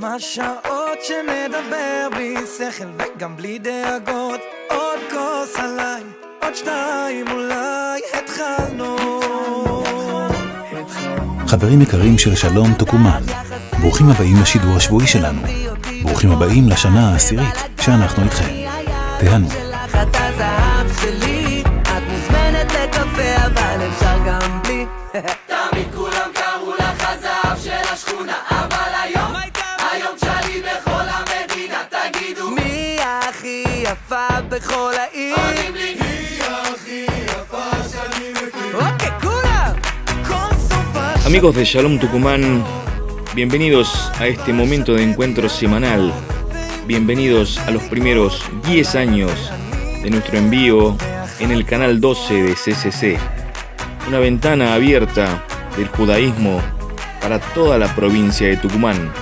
כמה שעות שנדבר בלי שכל וגם בלי דאגות, עוד כוס עליי, עוד שתיים אולי, התחלנו. חברים יקרים של שלום תוקומן, ברוכים הבאים לשידור השבועי שלנו. ברוכים הבאים לשנה העשירית שאנחנו איתכם. תהנו. את מוזמנת לקפה אבל אפשר גם בלי. תמיד כולם קראו לך הזהב של השכונה, אבל היום שלי בכל המדינה, תגידו מי הכי יפה בכל העיר? עונים לי היא הכי יפה שאני מכיר. אוקיי, כולם! כל סופה Amigos de Shalom Tucumán, bienvenidos a este momento de encuentro semanal. Bienvenidos a los primeros 10 años de nuestro envío en el canal 12 de CCC. Una ventana abierta del judaísmo para toda la provincia de Tucumán.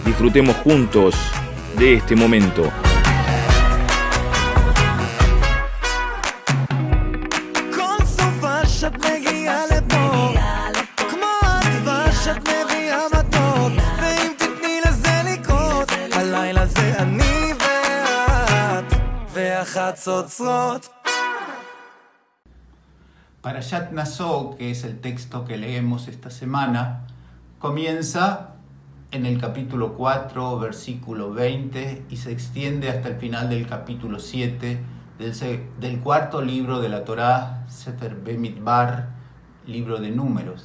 Disfrutemos juntos de este momento. כל סופה שאת מגיעה לפה, כמו הדבש שאת מביאה מתוק, ואם תתני לזה לקרות, הלילה זה אני ואת, והחצוצרות. Parashat Naso, que es el texto que leemos esta semana, comienza en el capítulo 4, versículo 20, y se extiende hasta el final del capítulo 7 del cuarto libro de la Torá, Sefer Bemidbar, libro de Números.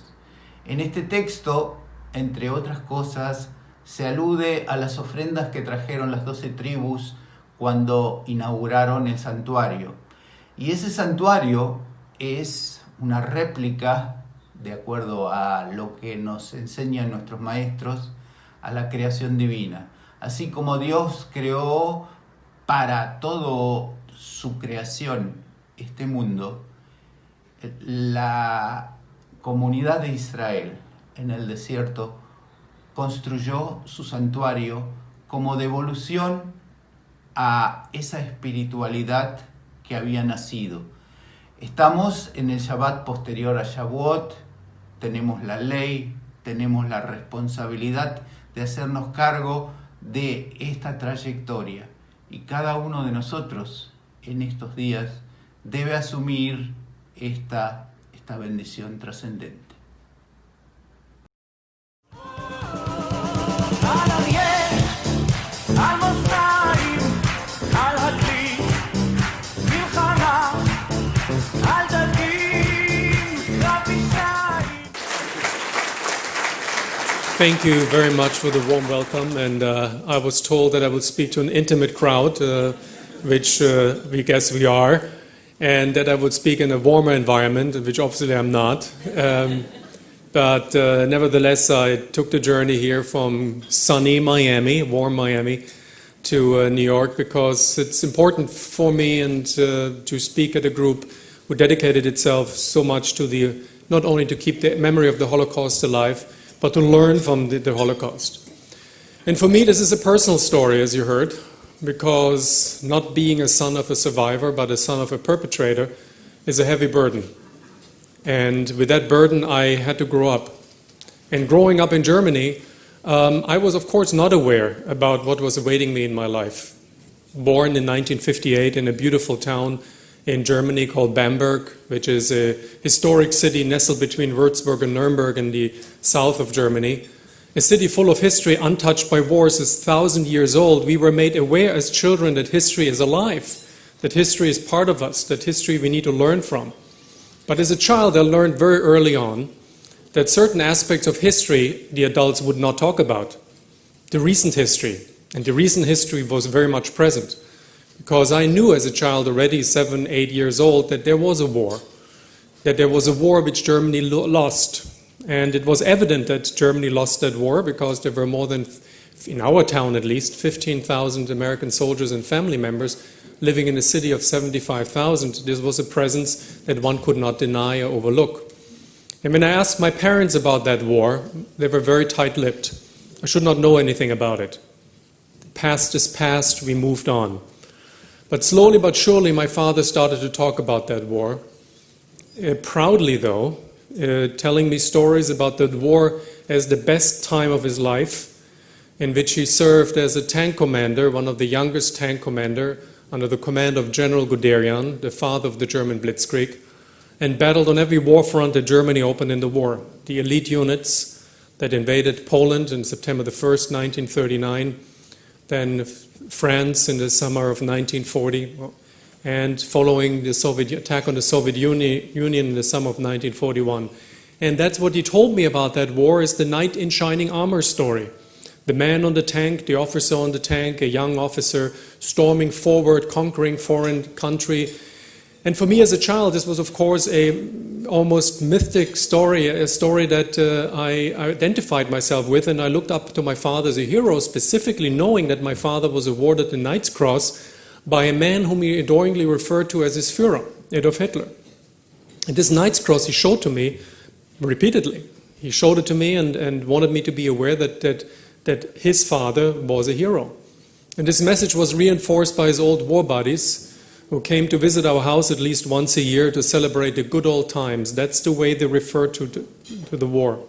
En este texto, entre otras cosas, se alude a las ofrendas que trajeron las 12 tribus cuando inauguraron el santuario. Y ese santuario es una réplica, de acuerdo a lo que nos enseñan nuestros maestros, a la creación divina. Así como Dios creó para toda su creación este mundo, la comunidad de Israel en el desierto construyó su santuario como devolución a esa espiritualidad que había nacido. Estamos en el Shabbat posterior a Shavuot, tenemos la ley, tenemos la responsabilidad de hacernos cargo de esta trayectoria. Y cada uno de nosotros en estos días debe asumir esta bendición trascendente. Thank you very much for the warm welcome, and I was told that I would speak to an intimate crowd, which we guess we are, and that I would speak in a warmer environment, which obviously I'm not. But nevertheless, I took the journey here from sunny Miami, warm Miami, to New York, because it's important for me and to speak at a group who dedicated itself so much to not only to keep the memory of the Holocaust alive, but to learn from the Holocaust. And for me, this is a personal story, as you heard, because not being a son of a survivor, but a son of a perpetrator, is a heavy burden. And with that burden, I had to grow up. And growing up in Germany, I was, of course, not aware about what was awaiting me in my life. Born in 1958 in a beautiful town in Germany called Bamberg, which is a historic city nestled between Würzburg and Nuremberg in the south of Germany. A city full of history, untouched by wars, is 1,000 years old. We were made aware as children that history is alive, that history is part of us, that history we need to learn from. But as a child, I learned very early on that certain aspects of history the adults would not talk about. The recent history. And the recent history was very much present. Because I knew as a child already, 7, 8 years old, that there was a war. That there was a war which Germany lost. And it was evident that Germany lost that war because there were more than, in our town at least, 15,000 American soldiers and family members living in a city of 75,000. This was a presence that one could not deny or overlook. And when I asked my parents about that war, they were very tight-lipped. I should not know anything about it. The past is past, we moved on. But slowly but surely my father started to talk about that war. Proudly though, telling me stories about that war as the best time of his life, in which he served as a tank commander, one of the youngest tank commander, under the command of General Guderian, the father of the German Blitzkrieg, and battled on every war front that Germany opened in the war. The elite units that invaded Poland on September the 1st, 1939, then France in the summer of 1940, and following the Soviet attack on the Soviet Union in the summer of 1941. And that's what he told me about that war, is the knight in shining armor story. The man on the tank, the officer on the tank, a young officer storming forward, conquering foreign country. And for me as a child, this was of course a almost mythic story, a story that I identified myself with, and I looked up to my father as a hero, specifically knowing that my father was awarded the Knight's Cross by a man whom he adoringly referred to as his Führer, Adolf Hitler. And this Knight's Cross he showed to me repeatedly. He showed it to me and wanted me to be aware that his father was a hero. And this message was reinforced by his old war buddies, who came to visit our house at least once a year to celebrate the good old times. That's the way they referred to the war.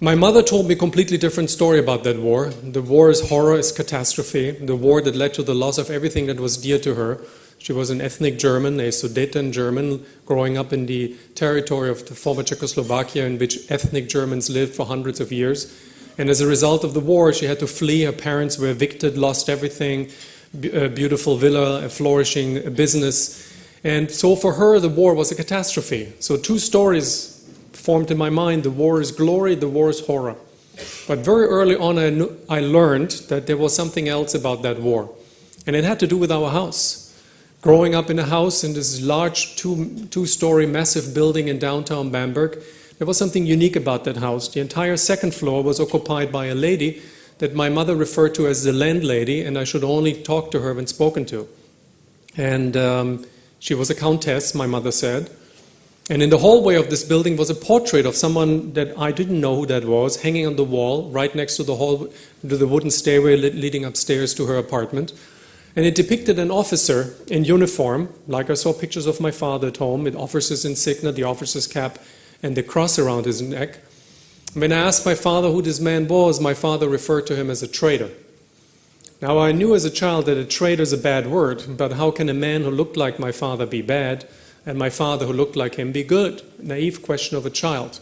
My mother told me a completely different story about that war. The war's horror is catastrophe, the war that led to the loss of everything that was dear to her. She was an ethnic German, a Sudeten German, growing up in the territory of the former Czechoslovakia, in which ethnic Germans lived for hundreds of years. And as a result of the war, she had to flee. Her parents were evicted, lost everything, a beautiful villa, a flourishing business. And so for her, the war was a catastrophe. So two stories formed in my mind. The war is glory, the war is horror. But very early on, I learned that there was something else about that war. And it had to do with our house. Growing up in a house in this large two-story massive building in downtown Bamberg, there was something unique about that house. The entire second floor was occupied by a lady that my mother referred to as the landlady, and I should only talk to her when spoken to. And she was a countess, my mother said. And in the hallway of this building was a portrait of someone that I didn't know who that was, hanging on the wall right next to the wooden stairway leading upstairs to her apartment. And it depicted an officer in uniform, like I saw pictures of my father at home, with officer's insignia, the officer's cap, and the cross around his neck. When I asked my father who this man was, my father referred to him as a traitor. Now, I knew as a child that a traitor is a bad word, but how can a man who looked like my father be bad, and my father who looked like him be good? Naive question of a child.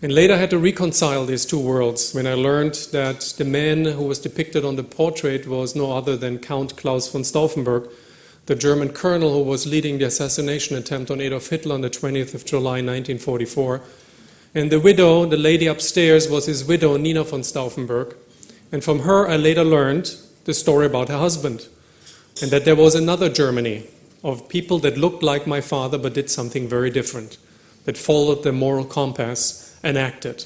And later I had to reconcile these two worlds when I learned that the man who was depicted on the portrait was no other than Count Klaus von Stauffenberg, the German colonel who was leading the assassination attempt on Adolf Hitler on the 20th of July 1944. And the widow, the lady upstairs, was his widow, Nina von Stauffenberg. And from her I later learned the story about her husband, and that there was another Germany of people that looked like my father but did something very different, that followed the moral compass and acted,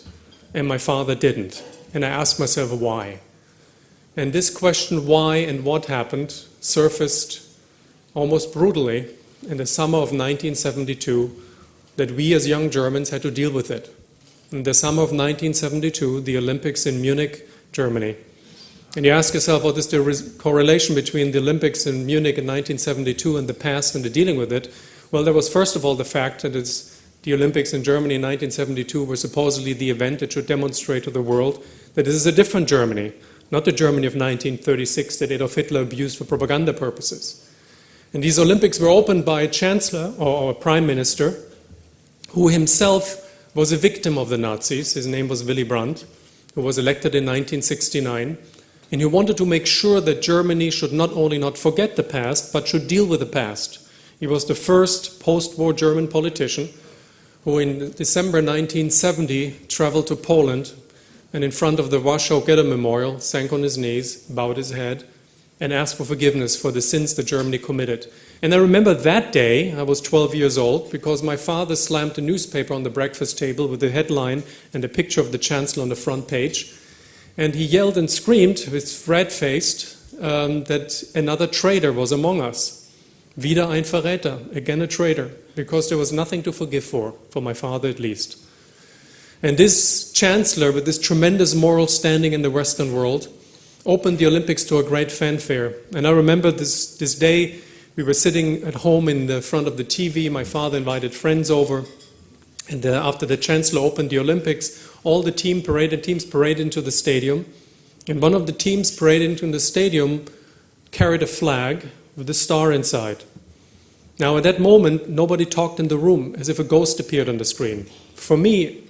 and my father didn't. And I asked myself why. And this question, why and what happened, surfaced almost brutally in the summer of 1972, that we as young Germans had to deal with it. In the summer of 1972, the Olympics in Munich, Germany. And you ask yourself, what is the correlation between the Olympics in Munich in 1972 and the past and the dealing with it? Well, there was first of all the fact that the Olympics in Germany in 1972 were supposedly the event that should demonstrate to the world that this is a different Germany, not the Germany of 1936 that Adolf Hitler abused for propaganda purposes. And these Olympics were opened by a chancellor or a prime minister who himself was a victim of the Nazis. His name was Willy Brandt, who was elected in 1969. And he wanted to make sure that Germany should not only not forget the past, but should deal with the past. He was the first post-war German politician who in December 1970 traveled to Poland and in front of the Warsaw Ghetto Memorial sank on his knees, bowed his head, and asked for forgiveness for the sins that Germany committed. And I remember that day, I was 12 years old, because my father slammed a newspaper on the breakfast table with the headline and a picture of the Chancellor on the front page. And he yelled and screamed, with red-faced, that another traitor was among us. Wieder ein Verräter, again a traitor, because there was nothing to forgive for my father at least. And this chancellor, with this tremendous moral standing in the Western world, opened the Olympics to a great fanfare. And I remember this day, we were sitting at home in the front of the TV, my father invited friends over, and after the chancellor opened the Olympics, all the teams paraded into the stadium, And one of the teams parading into the stadium carried a flag with a star inside. Now, at that moment, nobody talked in the room, as if a ghost appeared on the screen. For me,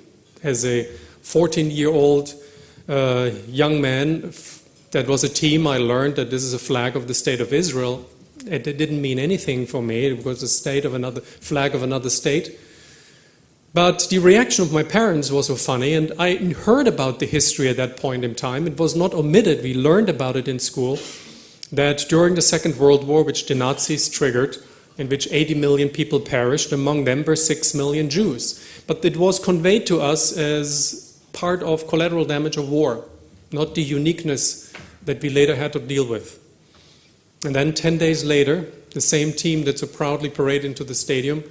as a 14-year-old young man, that was a team, I learned that this is a flag of the state of Israel. It didn't mean anything for me. It was a flag of another state. But the reaction of my parents was so funny, and I heard about the history at that point in time. It was not omitted. We learned about it in school, that during the Second World War, which the Nazis triggered, in which 80 million people perished, among them were 6 million Jews. But it was conveyed to us as part of collateral damage of war, not the uniqueness that we later had to deal with. And then 10 days later, the same team that so proudly paraded into the stadium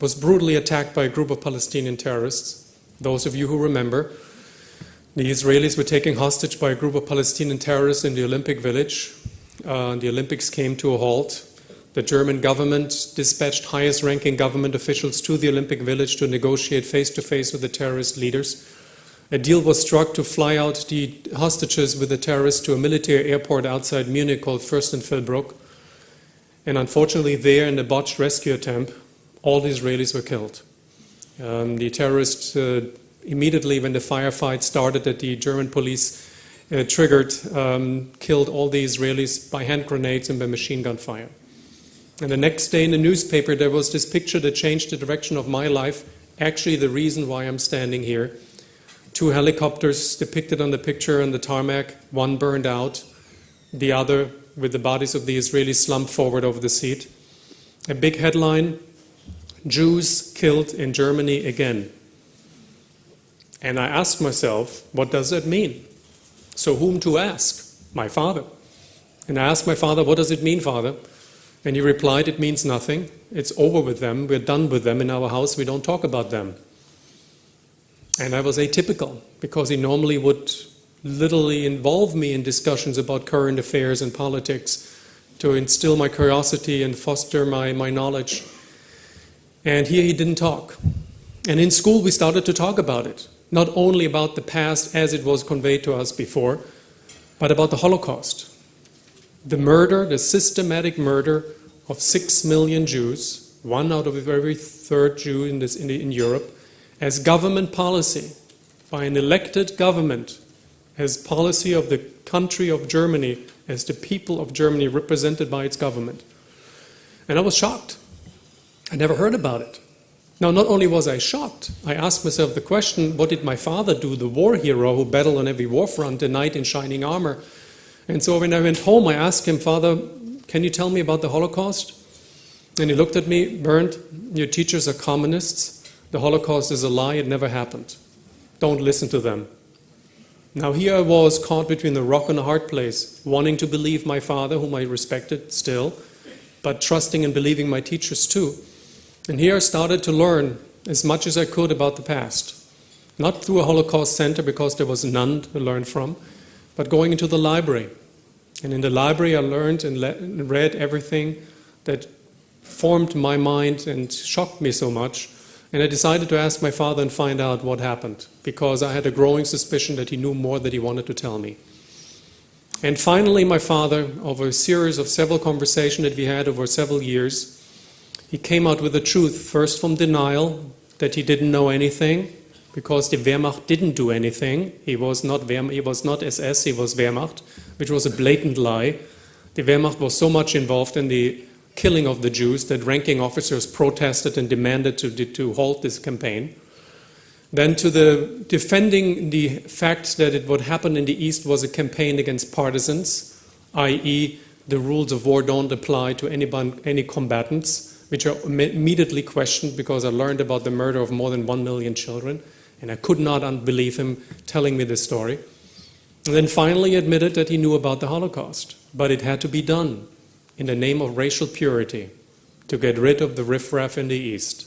was brutally attacked by a group of Palestinian terrorists. Those of you who remember, the Israelis were taken hostage by a group of Palestinian terrorists in the Olympic Village. The Olympics came to a halt. The German government dispatched highest-ranking government officials to the Olympic Village to negotiate face-to-face with the terrorist leaders. A deal was struck to fly out the hostages with the terrorists to a military airport outside Munich called Fürstenfeldbruck. And unfortunately there, in a botched rescue attempt, all the Israelis were killed. The terrorists, immediately when the firefight started that the German police triggered, killed all the Israelis by hand grenades and by machine gun fire. And the next day in the newspaper there was this picture that changed the direction of my life, actually the reason why I'm standing here. 2 helicopters depicted on the picture on the tarmac, one burned out, the other with the bodies of the Israelis slumped forward over the seat. A big headline, Jews killed in Germany again. And I asked myself, what does that mean? So whom to ask? My father. And I asked my father, what does it mean, Father? And he replied, it means nothing. It's over with them. We're done with them in our house. We don't talk about them. And I was atypical, because he normally would literally involve me in discussions about current affairs and politics to instill my curiosity and foster my knowledge. And here he didn't talk. And in school we started to talk about it. Not only about the past as it was conveyed to us before, but about the Holocaust. The murder, the systematic murder of 6 million Jews, 1 out of every 3rd Jew in Europe, as government policy, by an elected government, as policy of the country of Germany, as the people of Germany represented by its government. And I was shocked. I never heard about it. Now, not only was I shocked, I asked myself the question, what did my father do, the war hero who battled on every war front, a knight in shining armor? And so when I went home, I asked him, Father, can you tell me about the Holocaust? And he looked at me, Bernd, your teachers are communists. The Holocaust is a lie, it never happened. Don't listen to them. Now here I was caught between the rock and a hard place, wanting to believe my father, whom I respected still, but trusting and believing my teachers too. And here I started to learn as much as I could about the past. Not through a Holocaust center, because there was none to learn from, but going into the library. And in the library I learned and read everything that formed my mind and shocked me so much. And I decided to ask my father and find out what happened, because I had a growing suspicion that he knew more than he wanted to tell me. And finally my father, over a series of several conversations that we had over several years, he came out with the truth, first from denial, that he didn't know anything, because the Wehrmacht didn't do anything. He was not SS, he was Wehrmacht, which was a blatant lie. The Wehrmacht was so much involved in the killing of the Jews that ranking officers protested and demanded to halt this campaign. Then to the defending the fact that what happened in the East was a campaign against partisans, i.e. the rules of war don't apply to any combatants, which are immediately questioned because I learned about the murder of more than 1 million children, and I could not unbelieve him telling me this story. And then finally admitted that he knew about the Holocaust, but it had to be done in the name of racial purity, to get rid of the riffraff in the East.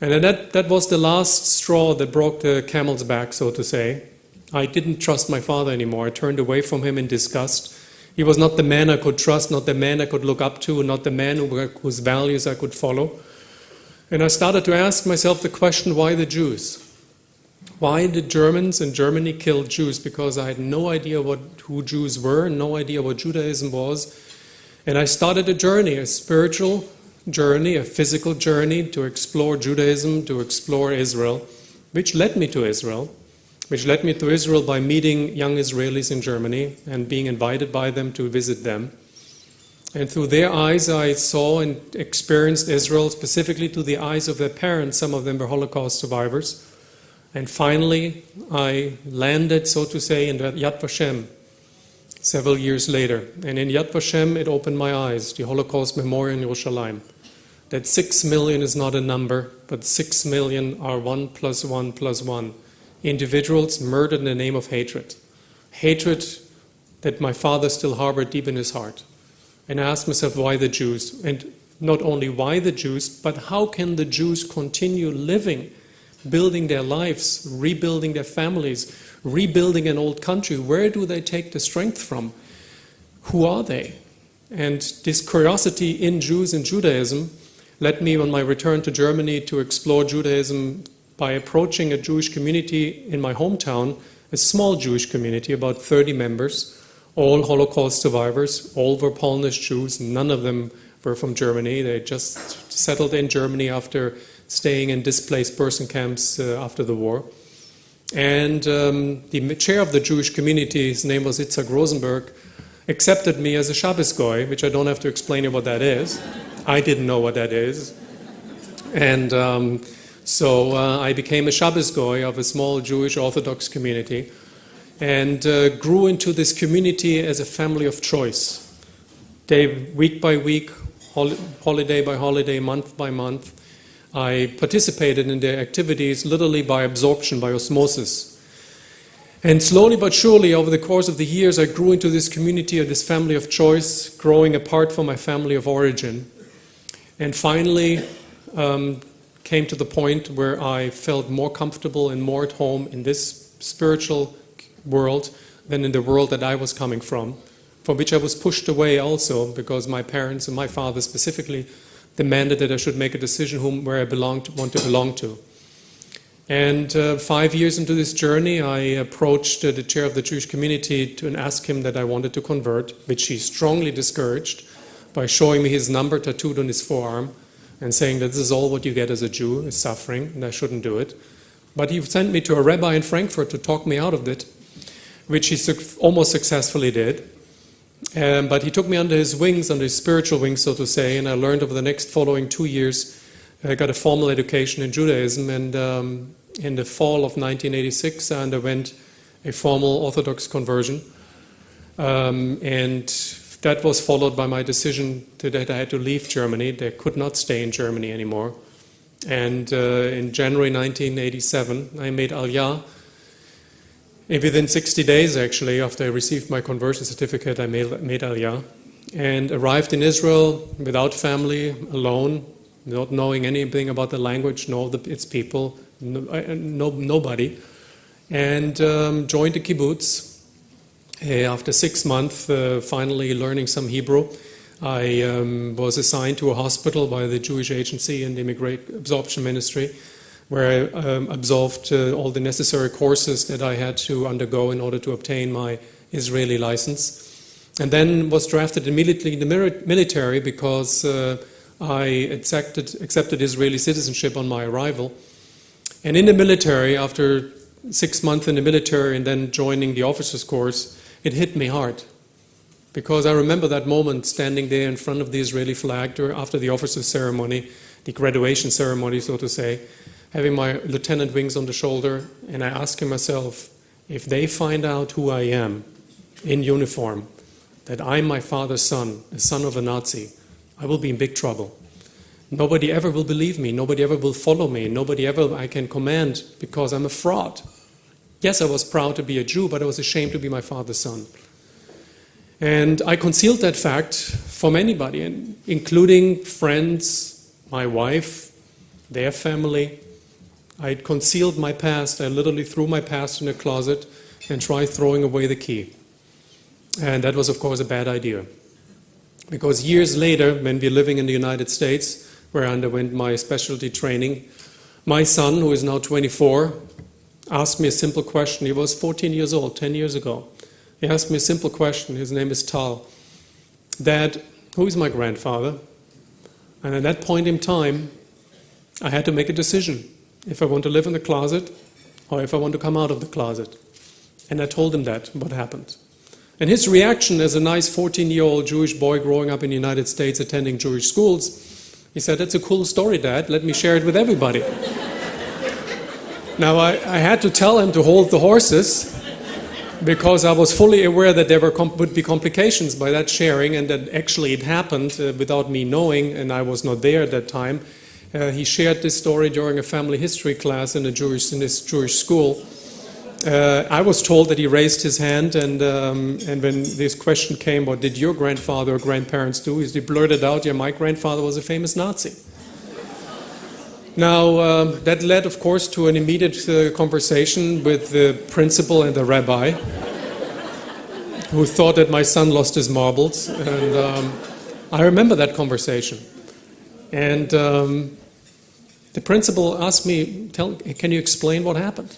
And then that was the last straw that broke the camel's back, so to say. I didn't trust my father anymore. I turned away from him in disgust. He was not the man I could trust, not the man I could look up to, not the man whose values I could follow. And I started to ask myself the question, why the Jews? Why did Germans in Germany kill Jews? Because I had no idea who Jews were, no idea what Judaism was. And I started a journey, a spiritual journey, a physical journey to explore Judaism, to explore Israel, which led me to Israel. By meeting young Israelis in Germany and being invited by them to visit them. And through their eyes I saw and experienced Israel, specifically through the eyes of their parents. Some of them were Holocaust survivors. And finally I landed, so to say, in Yad Vashem several years later. And in Yad Vashem it opened my eyes, the Holocaust Memorial in Yerushalayim. That 6 million is not a number, but 6 million are 1 + 1 + 1. Individuals murdered in the name of hatred. Hatred that my father still harbored deep in his heart. And I asked myself, why the Jews? And not only why the Jews, but how can the Jews continue living, building their lives, rebuilding their families, rebuilding an old country? Where do they take the strength from? Who are they? And this curiosity in Jews and Judaism led me on my return to Germany to explore Judaism by approaching a Jewish community in my hometown, a small Jewish community, about 30 members, all Holocaust survivors, all were Polish Jews, none of them were from Germany. They just settled in Germany after staying in displaced person camps after the war. And the chair of the Jewish community, his name was Itzhak Rosenberg, accepted me as a Shabbos Goy, which I don't have to explain you what that is. I didn't know what that is. And so I became a Shabbos Goy of a small Jewish Orthodox community and grew into this community as a family of choice. Week by week, holiday by holiday, month by month, I participated in their activities literally by absorption, by osmosis. And slowly but surely, over the course of the years, I grew into this community of this family of choice, growing apart from my family of origin. And finally, came to the point where I felt more comfortable and more at home in this spiritual world than in the world that I was coming from which I was pushed away also because my parents and my father specifically demanded that I should make a decision where I want to belong to. And 5 years into this journey, I approached the chair of the Jewish community and asked him that I wanted to convert, which he strongly discouraged by showing me his number tattooed on his forearm and saying that this is all what you get as a Jew, is suffering, and I shouldn't do it. But he sent me to a rabbi in Frankfurt to talk me out of it, which he almost successfully did. But he took me under his wings, under his spiritual wings, so to say, and I learned over the next following 2 years, I got a formal education in Judaism, and in the fall of 1986, I underwent a formal Orthodox conversion. And that was followed by my decision that I had to leave Germany. They could not stay in Germany anymore. And in January 1987, I made Aliyah. And within 60 days, actually, after I received my conversion certificate, I made Aliyah. And arrived in Israel without family, alone, not knowing anything about the language, its people, nobody. And joined the kibbutz. After 6 months, finally learning some Hebrew, I was assigned to a hospital by the Jewish Agency and the Absorption Ministry, where I absolved all the necessary courses that I had to undergo in order to obtain my Israeli license. And then was drafted immediately in the military because I accepted Israeli citizenship on my arrival. And in the military, after 6 months in the military and then joining the officers' course, it hit me hard. Because I remember that moment standing there in front of the Israeli flag after the officers' ceremony, the graduation ceremony, so to say, having my lieutenant wings on the shoulder, and I asking myself, if they find out who I am in uniform, that I'm my father's son, a son of a Nazi, I will be in big trouble. Nobody ever will believe me, nobody ever will follow me, nobody ever I can command because I'm a fraud. Yes, I was proud to be a Jew, but I was ashamed to be my father's son. And I concealed that fact from anybody, including friends, my wife, their family. I concealed my past. I literally threw my past in a closet and tried throwing away the key. And that was, of course, a bad idea. Because years later, when we were living in the United States, where I underwent my specialty training, my son, who is now 24, asked me a simple question. He was 14 years old, 10 years ago. He asked me a simple question. His name is Tal. Dad, who is my grandfather? And at that point in time, I had to make a decision if I want to live in the closet or if I want to come out of the closet. And I told him that, what happened. And his reaction as a nice 14-year-old Jewish boy growing up in the United States attending Jewish schools, he said, "That's a cool story, Dad. Let me share it with everybody." Now, I had to tell him to hold the horses because I was fully aware that there would be complications by that sharing, and that actually it happened without me knowing, and I was not there at that time. He shared this story during a family history class in this Jewish school. I was told that he raised his hand, and when this question came, what did your grandfather or grandparents do? He blurted out, "Yeah, my grandfather was a famous Nazi." Now, that led, of course, to an immediate conversation with the principal and the rabbi, who thought that my son lost his marbles. And I remember that conversation. And the principal asked me, "Can you explain what happened?"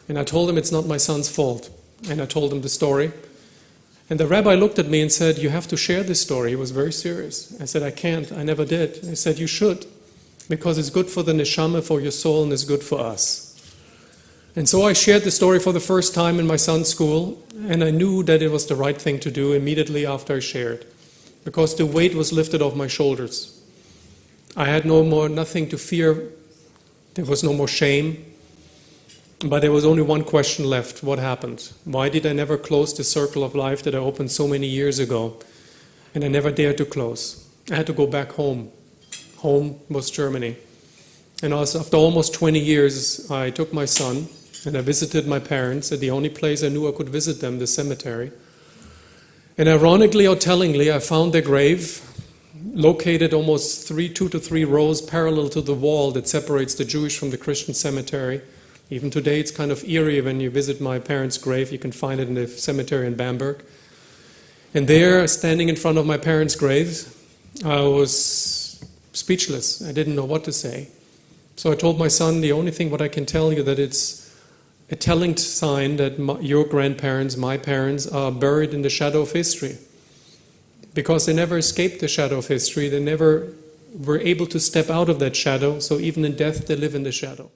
And I told him it's not my son's fault. And I told him the story. And the rabbi looked at me and said, "You have to share this story." He was very serious. I said, "I can't. I never did." He said, "You should. Because it's good for the neshama, for your soul, and it's good for us." And so I shared the story for the first time in my son's school, and I knew that it was the right thing to do immediately after I shared, because the weight was lifted off my shoulders. I had nothing to fear. There was no more shame. But there was only one question left. What happened? Why did I never close the circle of life that I opened so many years ago? And I never dared to close. I had to go back home. Home was Germany. And after almost 20 years, I took my son and I visited my parents at the only place I knew I could visit them, the cemetery. And ironically or tellingly, I found their grave located almost 2 to 3 rows parallel to the wall that separates the Jewish from the Christian cemetery. Even today, it's kind of eerie when you visit my parents' grave. You can find it in the cemetery in Bamberg. And there, standing in front of my parents' grave, I was speechless. I didn't know what to say. So I told my son, the only thing what I can tell you that it's a telling sign that your grandparents, my parents, are buried in the shadow of history. Because they never escaped the shadow of history. They never were able to step out of that shadow. So even in death, they live in the shadow.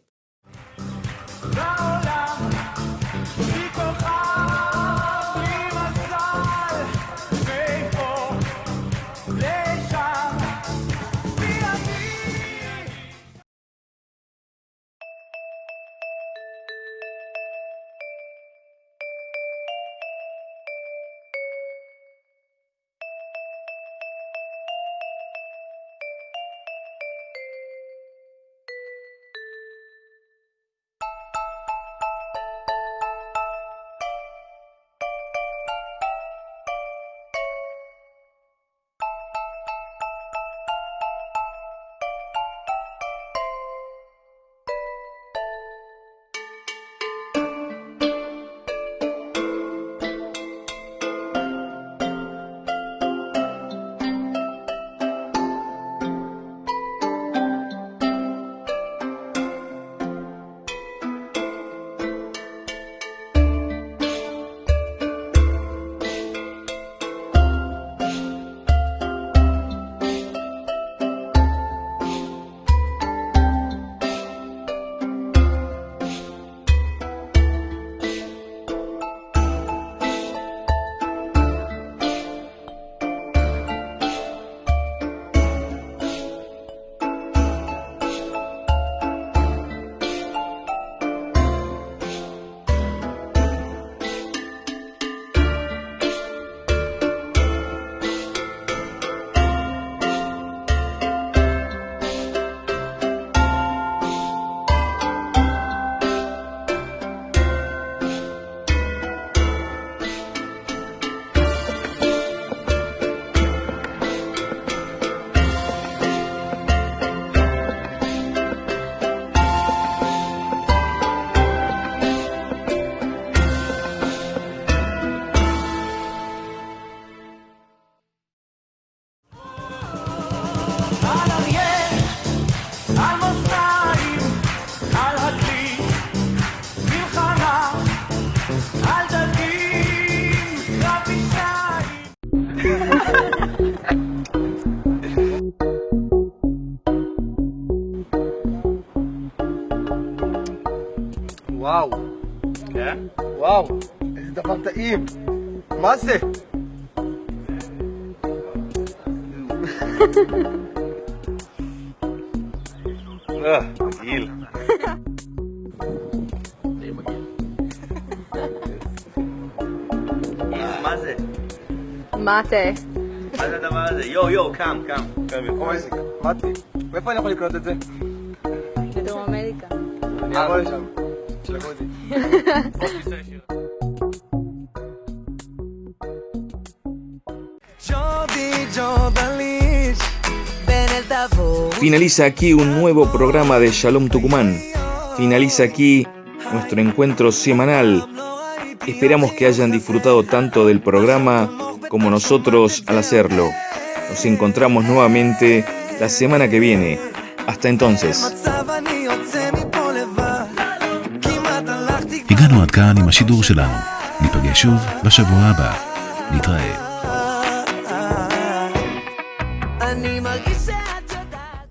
וואו. כן? וואו, איזה דבר טעים. מה זה? מגעיל. מה זה? מטה. מה זה הדבר הזה? יו, קם. מטה. מאיפה אני יכול לקנות את זה? בדרום אמריקה. אני אבוא לשם. שלחו אותי. Finaliza aquí un nuevo programa de Shalom Tucumán. Finaliza aquí nuestro encuentro semanal. Esperamos que hayan disfrutado tanto del programa como nosotros al hacerlo. Nos encontramos nuevamente la semana que viene. Hasta entonces. הגענו עד כאן עם השידור שלנו. ניפגש שוב בשבוע הבא. נתראה. אני מרגישה